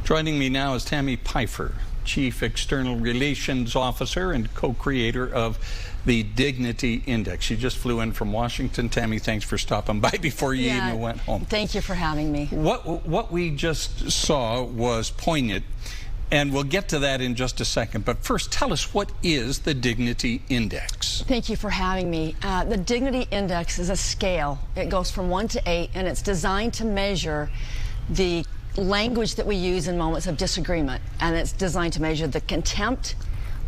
Joining me now is Tami Pyfer, Chief External Relations Officer and co-creator of the Dignity Index. She just flew in from Washington. Tami, thanks for stopping by before you even went home. Thank you for having me. What we just saw was poignant, and we'll get to that in just a second. But first, tell us, what is the Dignity Index? Thank you for having me. The Dignity Index is a scale. It goes from 1 to 8, and it's designed to measure the language that we use in moments of disagreement, and it's designed to measure the contempt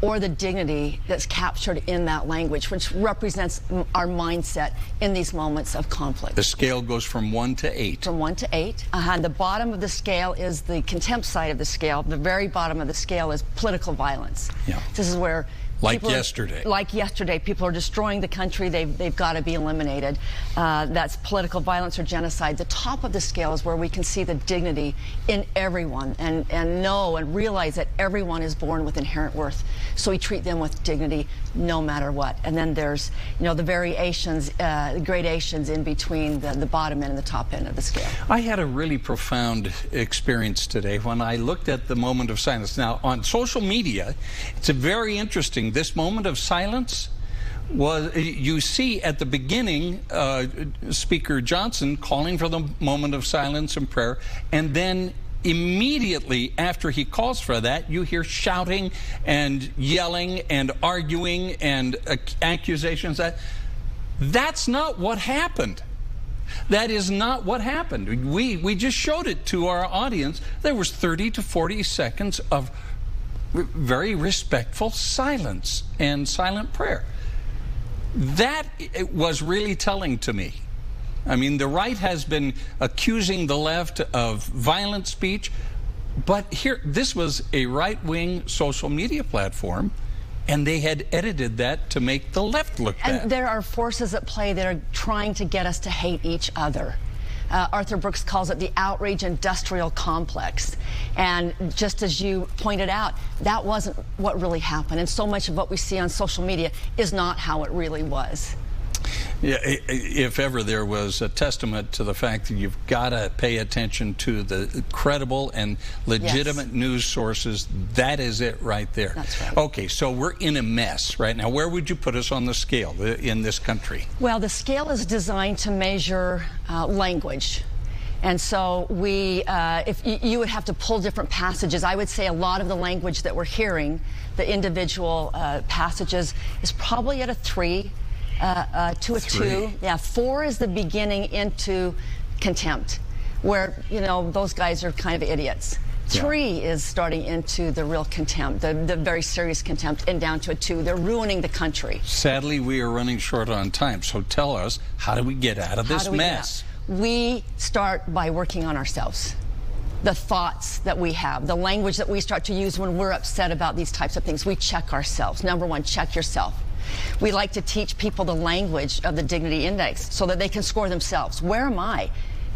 or the dignity that's captured in that language, which represents our mindset in these moments of conflict. The scale goes from 1 to 8. From 1 to 8. The bottom of the scale is the contempt side of the scale. The very bottom of the scale is political violence. Yeah. This is where like yesterday, people are destroying the country. They've got to be eliminated. That's political violence or genocide. The top of the scale is where we can see the dignity in everyone and know and realize that everyone is born with inherent worth. So we treat them with dignity no matter what. And then there's, the variations, the gradations in between the bottom end and the top end of the scale. I had a really profound experience today when I looked at the moment of silence. Now, on social media, it's a very interesting. This moment of silence was, you see at the beginning, Speaker Johnson calling for the moment of silence and prayer, and then immediately after he calls for that, you hear shouting and yelling and arguing and accusations. That's not what happened. That is not what happened. We just showed it to our audience. There was 30 to 40 seconds of very respectful silence and silent prayer. That was really telling to me. I mean, the right has been accusing the left of violent speech, but here, this was a right-wing social media platform, and they had edited that to make the left look bad. And there are forces at play that are trying to get us to hate each other. Arthur Brooks calls it the outrage industrial complex. And just as you pointed out, that wasn't what really happened. And so much of what we see on social media is not how it really was. Yeah, if ever there was a testament to the fact that you've got to pay attention to the credible and legitimate news sources, that is it right there. That's right. Okay, so we're in a mess right now. Where would you put us on the scale in this country? Well, the scale is designed to measure language. And so if you would have to pull different passages. I would say a lot of the language that we're hearing, the individual passages, is probably at a 3. To a 2. Yeah, 4 is the beginning into contempt, where, those guys are kind of idiots. 3 is starting into the real contempt, the very serious contempt, and down to a 2. They're ruining the country. Sadly, we are running short on time, so tell us, how do we get out of this mess? We start by working on ourselves. The thoughts that we have, the language that we start to use when we're upset about these types of things. We check ourselves. Number 1, check yourself. We like to teach people the language of the Dignity Index so that they can score themselves. Where am I?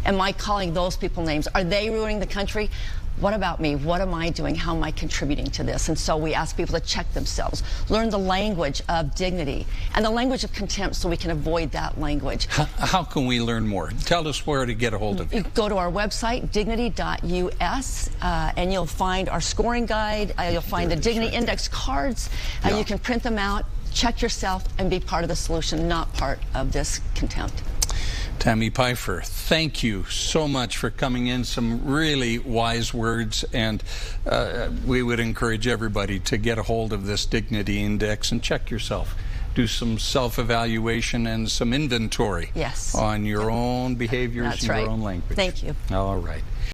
Am I calling those people names? Are they ruining the country? What about me? What am I doing? How am I contributing to this? And so we ask people to check themselves, learn the language of dignity and the language of contempt so we can avoid that language. How can we learn more? Tell us where to get a hold of you. You go to our website, dignity.us, and you'll find our scoring guide. You'll find the Dignity Index cards. You can print them out. Check yourself and be part of the solution, not part of this contempt. Tami Pyfer, thank you so much for coming in. Some really wise words, and we would encourage everybody to get a hold of this Dignity Index and check yourself. Do some self-evaluation and some inventory on your own behaviors and your own language. Thank you. All right.